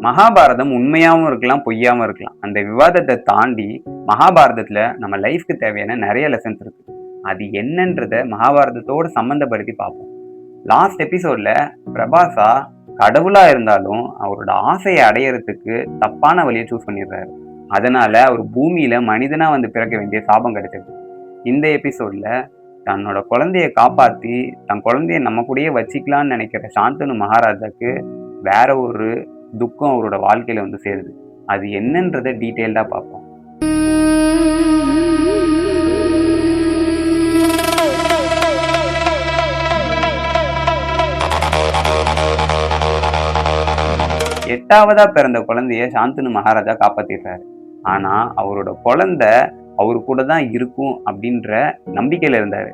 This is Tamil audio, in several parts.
மகாபாரதம் உண்மையாவும் இருக்கலாம், பொய்யாவும் இருக்கலாம். அந்த விவாதத்த தாண்டி மகாபாரதத்துல நம்ம லைஃப்க்கு தேவையான நெறைய லெசன்ஸ் இருக்கு. அது என்னன்றத மகாபாரதத்தோட சம்மந்தப்படுத்தி பார்ப்போம். லாஸ்ட் எபிசோட்ல பிரபாஸா கடவுளா இருந்தாலும் அவரோட ஆசைய அடையறதுக்கு தப்பான வழிய சூஸ் பண்ணிடுறாரு. அதனால அவர் பூமியில மனிதனா வந்து பிறக்க வேண்டிய சாபம் கிடைச்சது. இந்த எபிசோட்ல தன்னோட குழந்தைய காப்பாத்தி, தன் குழந்தைய நம்ம கூடயே வச்சுக்கலான்னு நெனைக்கிற சாந்தனு மகாராஜாக்கு வேற ஒரு துக்கம் அவரோட வாழ்க்கையில வந்து சேருது. அது என்னன்றத டீட்டெயில்டா பார்ப்போம். எட்டாவதா பிறந்த குழந்தைய சாந்தனு மகாராஜா காப்பாத்திடுறாரு. ஆனா அவரோட குழந்தை அவரு கூட தான் இருக்கும் அப்படின்ற நம்பிக்கையில இருந்தாரு.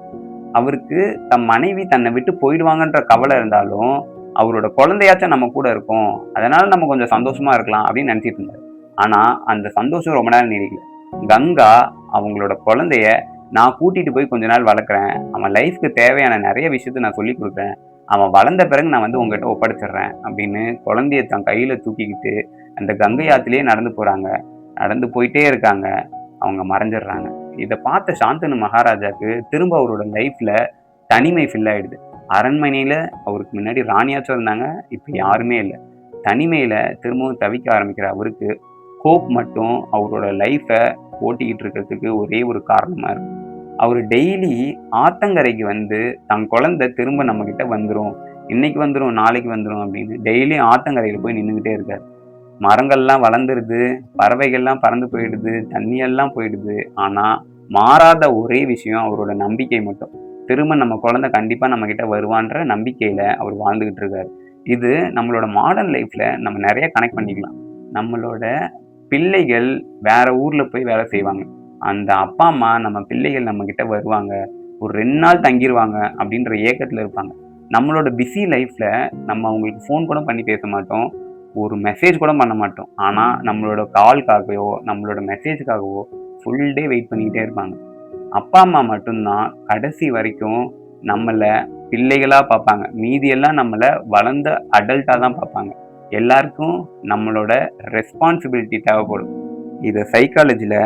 அவருக்கு தன் மனைவி தன்னை விட்டு போயிடுவாங்கன்ற கவலை இருந்தாலும் அவரோட குழந்தையாச்சும் நம்ம கூட இருக்கும், அதனால நம்ம கொஞ்சம் சந்தோஷமா இருக்கலாம் அப்படின்னு நினைச்சிட்டு இருந்தாரு. ஆனா அந்த சந்தோஷம் ரொம்ப நேரம் நீடிக்கல. கங்கா அவங்களோட குழந்தைய நான் கூட்டிட்டு போய் கொஞ்ச நாள் வளர்க்குறேன், அவன் லைஃப்க்கு தேவையான நிறைய விஷயத்த நான் சொல்லி கொடுக்குறேன், அவன் வளர்ந்த பிறகு நான் வந்து உங்ககிட்ட ஒப்படைச்சிடுறேன் அப்படின்னு குழந்தைய தன் கையில தூக்கிக்கிட்டு அந்த கங்கை ஆத்திலேயே நடந்து போறாங்க. நடந்து போயிட்டே இருக்காங்க. அவங்க மறைஞ்சிடுறாங்க. இதை பார்த்த சாந்தனு மகாராஜாக்கு திரும்ப அவரோட லைஃப்ல தனிமை ஃபில் ஆயிடுது. அரண்மனையில அவருக்கு முன்னாடி ராணியாச்சும் இருந்தாங்க, இப்ப யாருமே இல்லை. தனிமையில திரும்பவும் தவிக்க ஆரம்பிக்கிற அவருக்கு ஹோப் மட்டும் அவரோட லைஃப்பை ஓட்டிக்கிட்டு இருக்கிறதுக்கு ஒரே ஒரு காரணமா இருக்கு. அவர் டெய்லி ஆத்தங்கரைக்கு வந்து தன் குழந்தை திரும்ப நம்ம கிட்ட வந்துடும், இன்னைக்கு வந்துடும், நாளைக்கு வந்துடும் அப்படின்னு டெய்லி ஆத்தங்கரையில போய் நின்றுகிட்டே இருக்காரு. மரங்கள்லாம் வளர்ந்துருது, பறவைகள்லாம் பறந்து போயிடுது, தண்ணியெல்லாம் போயிடுது. ஆனா மாறாத ஒரே விஷயம் அவரோட நம்பிக்கை மட்டும். திரும்ப நம்ம குழந்தை கண்டிப்பா நம்ம கிட்ட வருவான்ற நம்பிக்கையில அவர் வாழ்ந்துகிட்டு இருக்காரு. இது நம்மளோட மாடர்ன் லைஃப்ல நம்ம நிறைய கனெக்ட் பண்ணிக்கலாம். நம்மளோட பிள்ளைகள் வேற ஊர்ல போய் வேலை செய்வாங்க. அந்த அப்பா அம்மா நம்ம பிள்ளைகள் நம்ம கிட்ட வருவாங்க, ஒரு 2 நாள் தங்கிருவாங்க அப்படின்ற ஏக்கத்துல இருப்பாங்க. நம்மளோட பிஸி லைஃப்ல நம்ம அவங்களுக்கு ஃபோன் கூட பண்ணி பேச மாட்டோம், ஒரு மெசேஜ் கூட பண்ண மாட்டோம். ஆனா நம்மளோட கால்க்காகவோ நம்மளோட மெசேஜ்க்காகவோ ஃபுல் டே வெயிட் பண்ணிக்கிட்டே இருப்பாங்க. அப்பா அம்மா மட்டும்தான் கடைசி வரைக்கும் நம்மள பிள்ளைகளா பார்ப்பாங்க. மீதியெல்லாம் நம்மள வளர்ந்த அடல்ட்டா தான் பார்ப்பாங்க. எல்லாருக்கும் நம்மளோட ரெஸ்பான்சிபிலிட்டி தேவைப்படும். இதை சைக்காலஜில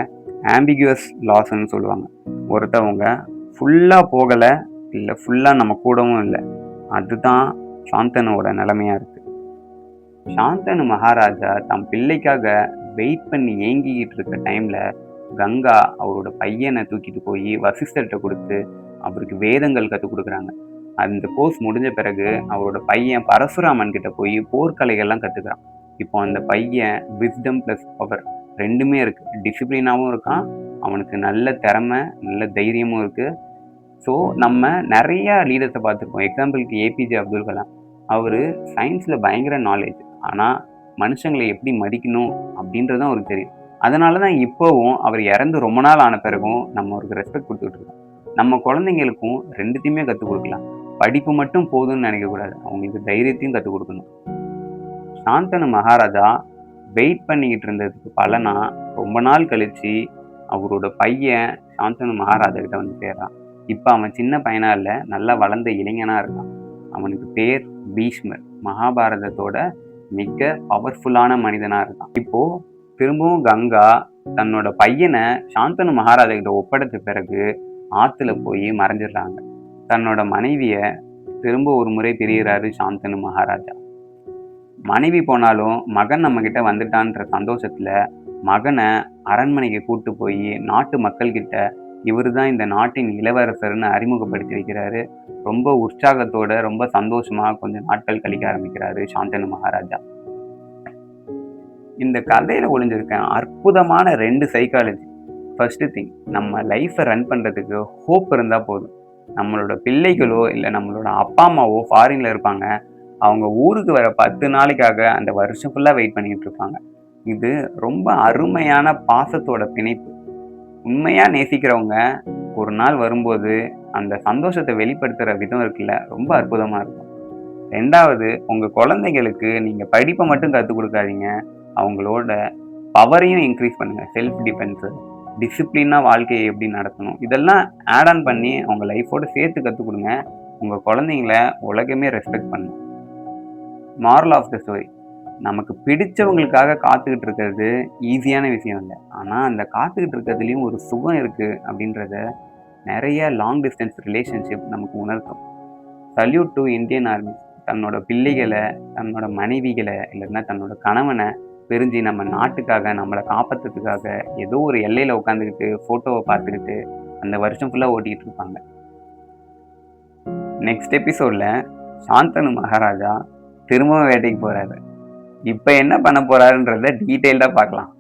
ஆம்பிகுவஸ் லாஸ்ன்னு சொல்லுவாங்க. ஒருத்தவங்க ஃபுல்லா போகலை, இல்லை ஃபுல்லா நம்ம கூடவும் இல்லை. அதுதான் சாந்தனுவோட நிலைமையா இருக்கு. சாந்தனு மகாராஜா தம் பிள்ளைக்காக வெயிட் பண்ணி ஏங்கிக்கிட்டு இருக்க டைம்ல கங்கா அவரோட பையனை தூக்கிட்டு போய் வசிஷ்டர்கிட்ட கொடுத்து அவருக்கு வேதங்கள் கற்றுக் கொடுக்குறாங்க. அந்த கோர்ஸ் முடிஞ்ச பிறகு அவரோட பையன் பரசுராமன் கிட்ட போய் போர்க்கலைகள்லாம் கற்றுக்கிறான். இப்போ அந்த பையன் விஸ்டம் ப்ளஸ் பவர் ரெண்டுமே இருக்கு. டிசிப்ளினாகவும் இருக்கான், அவனுக்கு நல்ல திறமை, நல்ல தைரியமும் இருக்கு. ஸோ நம்ம நிறைய லீடர்ஸை பார்த்துருக்கோம். எக்ஸாம்பிளுக்கு ஏபிஜே அப்துல் கலாம். அவர் சயின்ஸில் பயங்கர நாலேஜ், ஆனால் மனுஷங்களை எப்படி மதிக்கணும் அப்படின்றதும் அவருக்கு தெரியும். அதனால தான் இப்போவும் அவர் இறந்து ரொம்ப நாள் ஆன பிறகும் நம்ம அவருக்கு ரெஸ்பெக்ட் கொடுத்துட்டு இருக்கோம். நம்ம குழந்தைங்களுக்கும் ரெண்டுத்தையுமே கற்றுக் கொடுக்கலாம். படிப்பு மட்டும் போதும்னு நினைக்கக்கூடாது, அவங்களுக்கு தைரியத்தையும் கற்றுக் கொடுக்கணும். சாந்தனு மகாராஜா வெயிட் பண்ணிக்கிட்டு இருந்ததுக்கு பலனா ரொம்ப நாள் கழிச்சு அவரோட பையன் சாந்தனு மகாராஜா கிட்ட வந்து சேர்றான். இப்போ அவன் சின்ன பையனா இல்லை, நல்லா வளர்ந்த இளைஞனா இருக்கான். அவனுக்கு பேர் பீஷ்மர். மகாபாரதத்தோட மிக பவர்ஃபுல்லான மனிதனா இருக்கான். இப்போ திரும்பவும் கங்கா தன்னோட பையனை சாந்தனு மகாராஜா கிட்ட ஒப்படைச்ச பிறகு ஆத்துல போய் மறைஞ்சிடுறாங்க. தன்னோட மனைவிய திரும்ப ஒரு முறை பிரிகிறாரு சாந்தனு மகாராஜா. மனைவி போனாலும் மகன் நம்ம கிட்ட வந்துட்டான்ற சந்தோஷத்துல மகனை அரண்மனைக்கு கூட்டு போய் நாட்டு மக்கள் கிட்ட இவரு தான் இந்த நாட்டின் இளவரசர்னு அறிமுகப்படுத்தி வைக்கிறாரு. ரொம்ப உற்சாகத்தோட ரொம்ப சந்தோஷமா கொஞ்சம் நாட்கள் கழிக்க ஆரம்பிக்கிறாரு சாந்தனு மகாராஜா. இந்த கதையில ஒளிஞ்சிருக்க அற்புதமான 2 சைக்காலஜி. ஃபர்ஸ்ட் திங், நம்ம லைஃப்பை ரன் பண்றதுக்கு ஹோப் இருந்தா போதும். நம்மளோட பிள்ளைகளோ இல்லை நம்மளோட அப்பா அம்மாவோ ஃபாரின்ல இருப்பாங்க, அவங்க ஊருக்கு வர 10 நாளைக்காக அந்த வருஷம் ஃபுல்லாக வெயிட் பண்ணிட்டு இருப்பாங்க. இது ரொம்ப அருமையான பாசத்தோட பிணைப்பு. உண்மையாக நேசிக்கிறவங்க ஒரு நாள் வரும்போது அந்த சந்தோஷத்தை வெளிப்படுத்துகிற விதம் இருக்குல்ல, ரொம்ப அற்புதமாக இருக்கும். 2வது, உங்கள் குழந்தைங்களுக்கு நீங்கள் படிப்பை மட்டும் கற்றுக் கொடுக்காதீங்க, அவங்களோட பவரையும் இன்க்ரீஸ் பண்ணுங்கள். செல்ஃப் டிஃபென்ஸு, டிசிப்ளினாக வாழ்க்கையை எப்படி நடத்தணும், இதெல்லாம் ஆட் ஆன் பண்ணி அவங்க லைஃபோடு சேர்த்து கற்றுக் கொடுங்க. உங்கள் குழந்தைங்கள உலகமே ரெஸ்பெக்ட் பண்ணும். மாரல் ஆஃப் த ஸ்டோரி, நமக்கு பிடிச்சவங்களுக்காக காத்துக்கிட்டு இருக்கிறது ஈஸியான விஷயம் இல்ல. ஆனா, அந்த காத்துக்கிட்டு இருக்கிறதுலயும் ஒரு சுகம் இருக்கு அப்படின்றத நெறைய லாங் டிஸ்டன்ஸ் ரிலேஷன்ஷிப் நமக்கு உணர்த்தும். Salute to Indian army. தன்னோட பிள்ளைகள, தன்னோட மனைவிகள, இல்லன்னா தன்னோட கணவன பிரிஞ்சு நம்ம நாட்டுக்காக, நம்மள காப்பாத்துறதுக்காக ஏதோ ஒரு எல்லையில உட்காந்துக்கிட்டு, ஃபோட்டோவ பார்த்துக்கிட்டு, அந்த வருஷம் ஃபுல்லா ஓட்டிட்டு இருப்பாங்க. நெக்ஸ்ட் எபிசோட்ல சாந்தனு மகாராஜா திரும்பவும் வேட்டைக்கு போறாரு. இப்ப என்ன பண்ண போறாருன்றத டீட்டெயில்டா பார்க்கலாம்.